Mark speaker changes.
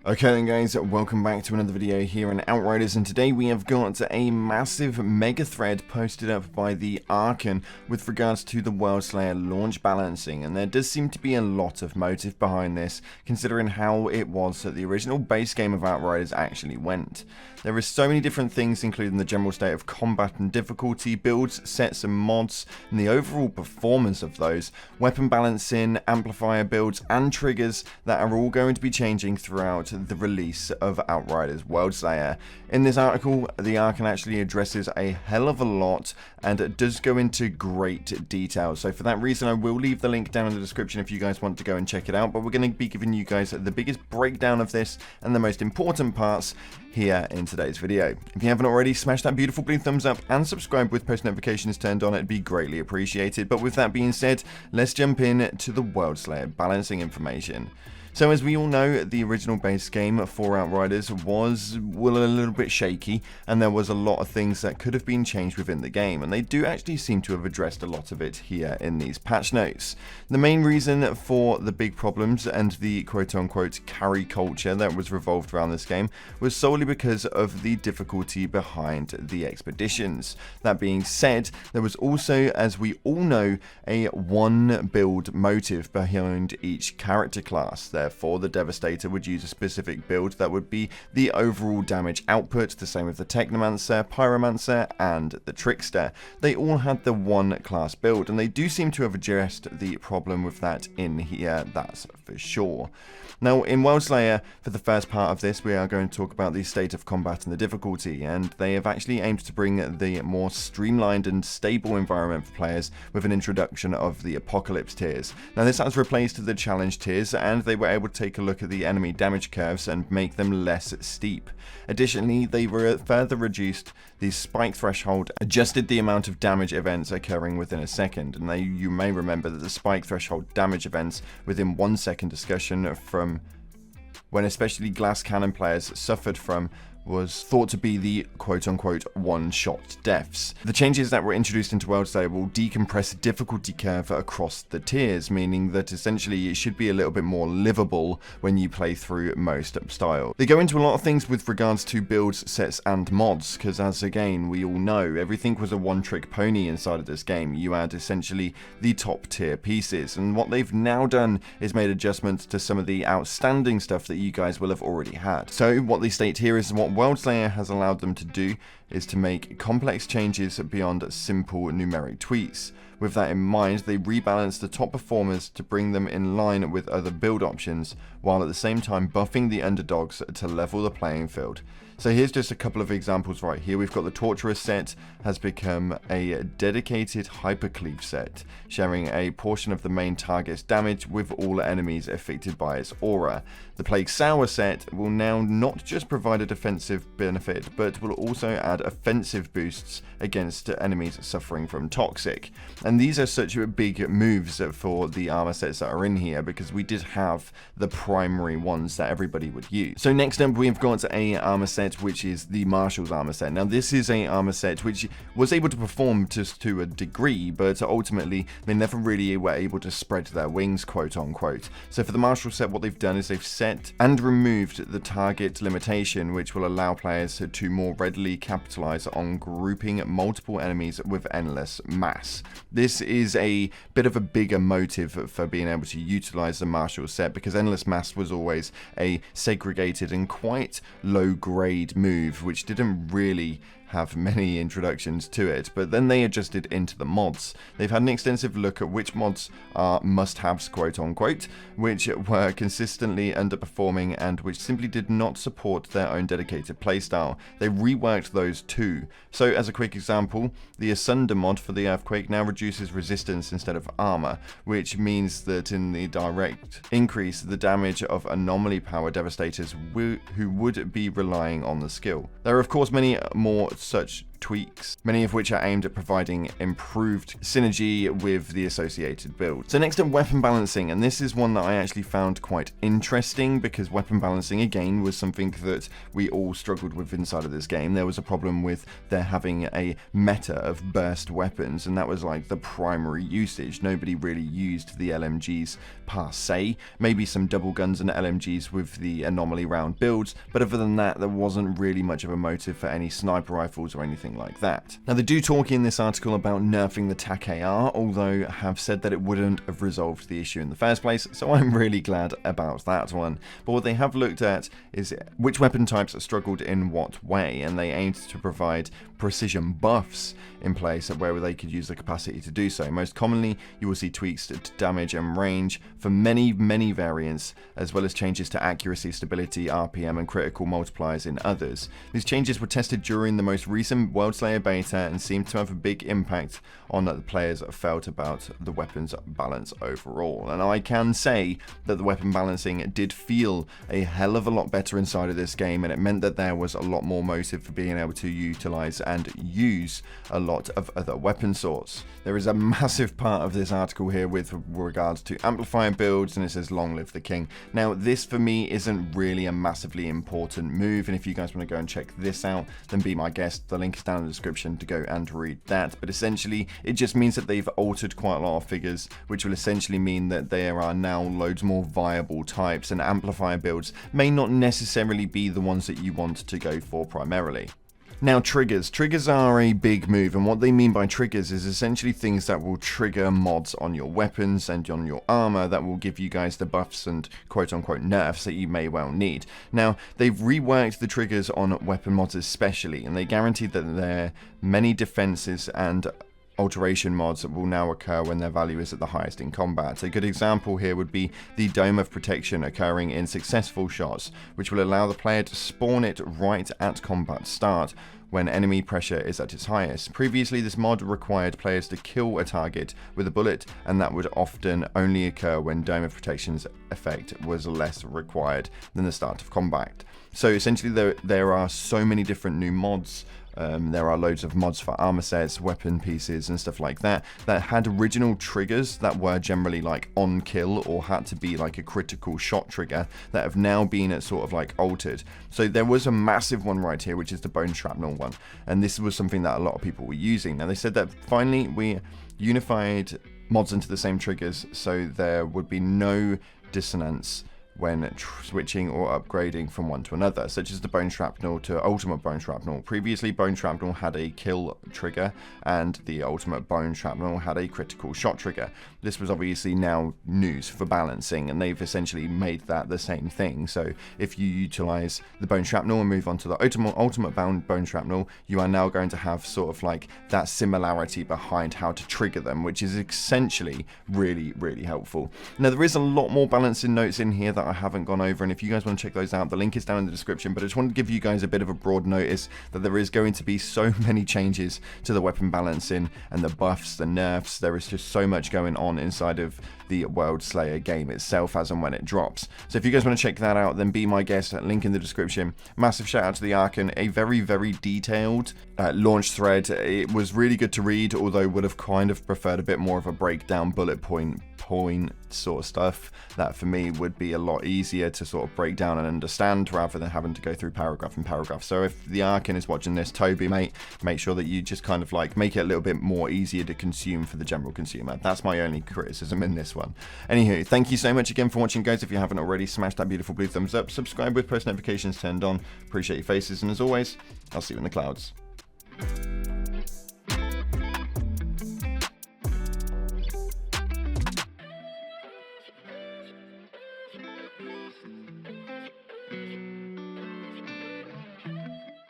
Speaker 1: Okay then guys, welcome back to another video here in Outriders, and today we have got a massive mega thread posted up by the ASCENSION with regards to the Worldslayer launch balancing, and there does seem to be a lot of motive behind this considering how it was that the original base game of Outriders actually went. There are so many different things, including the general state of combat and difficulty, builds, sets and mods, and the overall performance of those, weapon balancing, amplifier builds and triggers that are all going to be changing throughout the release of Outriders Worldslayer. In this article, the ASCENSION actually addresses a hell of a lot and it does go into great detail. So for that reason, I will leave the link down in the description if you guys want to go and check it out. But we're going to be giving you guys the biggest breakdown of this and the most important parts here in today's video. If you haven't already, smash that beautiful blue thumbs up and subscribe with post notifications turned on. It'd be greatly appreciated. But with that being said, let's jump in to the Worldslayer balancing information. So as we all know, the original base game for Outriders was a little bit shaky, and there was a lot of things that could have been changed within the game, and they do actually seem to have addressed a lot of it here in these patch notes. The main reason for the big problems and the quote-unquote carry culture that was revolved around this game was solely because of the difficulty behind the expeditions. That being said, there was also, as we all know, a one build motive behind each character class. Therefore, the Devastator would use a specific build that would be the overall damage output, the same with the Technomancer, Pyromancer, and the Trickster. They all had the one class build, and they do seem to have addressed the problem with that in here, that's for sure. Now, in Worldslayer, for the first part of this, we are going to talk about the state of combat and the difficulty, and they have actually aimed to bring the more streamlined and stable environment for players with an introduction of the Apocalypse tiers. Now, this has replaced the challenge tiers, and they were able to take a look at the enemy damage curves and make them less steep. Additionally, they were further reduced the spike threshold, adjusted the amount of damage events occurring within a second, and you may remember that the spike threshold damage events within 1 second discussion from when especially glass cannon players suffered from was thought to be the quote-unquote one-shot deaths. The changes that were introduced into Worldslayer will decompress the difficulty curve across the tiers, meaning that essentially it should be a little bit more livable when you play through most style. They go into a lot of things with regards to builds, sets and mods, because as again we all know, everything was a one-trick pony inside of this game. You had essentially the top tier pieces, and what they've now done is made adjustments to some of the outstanding stuff that you guys will have already had. So what they state here is what Worldslayer has allowed them to do is to make complex changes beyond simple numeric tweaks. With that in mind, they rebalanced the top performers to bring them in line with other build options, while at the same time buffing the underdogs to level the playing field. So here's just a couple of examples right here. We've got the Torturous set has become a dedicated Hypercleave set, sharing a portion of the main target's damage with all enemies affected by its aura. The Plague Sour set will now not just provide a defensive benefit, but will also add offensive boosts against enemies suffering from Toxic. And these are such big moves for the armor sets that are in here, because we did have the primary ones that everybody would use. So next up, we've got a armor set which is the Marshal's armor set. Now this is a armor set which was able to perform to a degree, but ultimately they never really were able to spread their wings, quote unquote. So for the Marshal set, what they've done is they've set and removed the target limitation, which will allow players to more readily capitalize on grouping multiple enemies with endless mass. This is a bit of a bigger motive for being able to utilize the Marshal set, because endless mass was always a segregated and quite low grade move which didn't really have many introductions to it, but then they adjusted into the mods. They've had an extensive look at which mods are must-haves, quote unquote, which were consistently underperforming and which simply did not support their own dedicated playstyle. They reworked those too. So as a quick example, the Asunder mod for the Earthquake now reduces resistance instead of armor, which means that in the direct increase the damage of anomaly power devastators who would be relying on the skill. There are of course many more such tweaks, many of which are aimed at providing improved synergy with the associated build. So next up, weapon balancing, and this is one that I actually found quite interesting because weapon balancing again was something that we all struggled with inside of this game. There was a problem with there having a meta of burst weapons, and that was like the primary usage. Nobody really used the LMGs per se, maybe some double guns and LMGs with the anomaly round builds, but other than that there wasn't really much of a motive for any sniper rifles or anything like that. Now they do talk in this article about nerfing the TAC AR, although have said that it wouldn't have resolved the issue in the first place, so I'm really glad about that one. But what they have looked at is which weapon types struggled in what way, and they aimed to provide precision buffs in place where they could use the capacity to do so. Most commonly, you will see tweaks to damage and range for many variants, as well as changes to accuracy, stability, RPM, and critical multipliers in others. These changes were tested during the most recent Worldslayer beta and seemed to have a big impact on the players felt about the weapons balance overall. And I can say that the weapon balancing did feel a hell of a lot better inside of this game, and it meant that there was a lot more motive for being able to utilize and use a lot of other weapon sorts. There is a massive part of this article here with regards to amplifier builds, and it says long live the king. Now this for me isn't really a massively important move, and if you guys want to go and check this out, then be my guest. The link is down in the description to go and read that. But essentially it just means that they've altered quite a lot of figures, which will essentially mean that there are now loads more viable types, and amplifier builds may not necessarily be the ones that you want to go for primarily. Now triggers. Triggers are a big move, and what they mean by triggers is essentially things that will trigger mods on your weapons and on your armor that will give you guys the buffs and quote-unquote nerfs that you may well need. Now, they've reworked the triggers on weapon mods especially, and they guaranteed that there are many defenses and alteration mods that will now occur when their value is at the highest in combat. A good example here would be the Dome of Protection occurring in successful shots, which will allow the player to spawn it right at combat start when enemy pressure is at its highest. Previously, this mod required players to kill a target with a bullet, and that would often only occur when Dome of Protection's effect was less required than the start of combat. So essentially there are so many different new mods. There are loads of mods for armor sets, weapon pieces and stuff like that had original triggers that were generally like on kill or had to be like a critical shot trigger that have now been sort of like altered. So there was a massive one right here, which is the bone shrapnel one, and this was something that a lot of people were using. Now they said that finally we unified mods into the same triggers, so there would be no dissonance when switching or upgrading from one to another, such as the bone shrapnel to ultimate bone shrapnel. Previously, bone shrapnel had a kill trigger and the ultimate bone shrapnel had a critical shot trigger. This was obviously now news for balancing, and they've essentially made that the same thing. So if you utilize the bone shrapnel and move on to the ultimate bone shrapnel, you are now going to have sort of like that similarity behind how to trigger them, which is essentially really helpful. Now there is a lot more balancing notes in here that I haven't gone over, and if you guys want to check those out, the link is down in the description. But I just wanted to give you guys a bit of a broad notice that there is going to be so many changes to the weapon balancing and the buffs, the nerfs. There is just so much going on inside of the Worldslayer game itself as and when it drops. So if you guys want to check that out, then be my guest. Link in the description. Massive shout out to the Archon, a very detailed launch thread. It was really good to read, although would have kind of preferred a bit more of a breakdown, bullet point sort of stuff. That for me would be a lot easier to sort of break down and understand rather than having to go through paragraph and paragraph. So if the Archon is watching this, Toby mate, make sure that you just kind of like make it a little bit more easier to consume for the general consumer. That's my only criticism in this one. Anywho, thank you so much again for watching, guys. If you haven't already, smash that beautiful blue thumbs up, subscribe with post notifications turned on. Appreciate your faces, and as always, I'll see you in the clouds.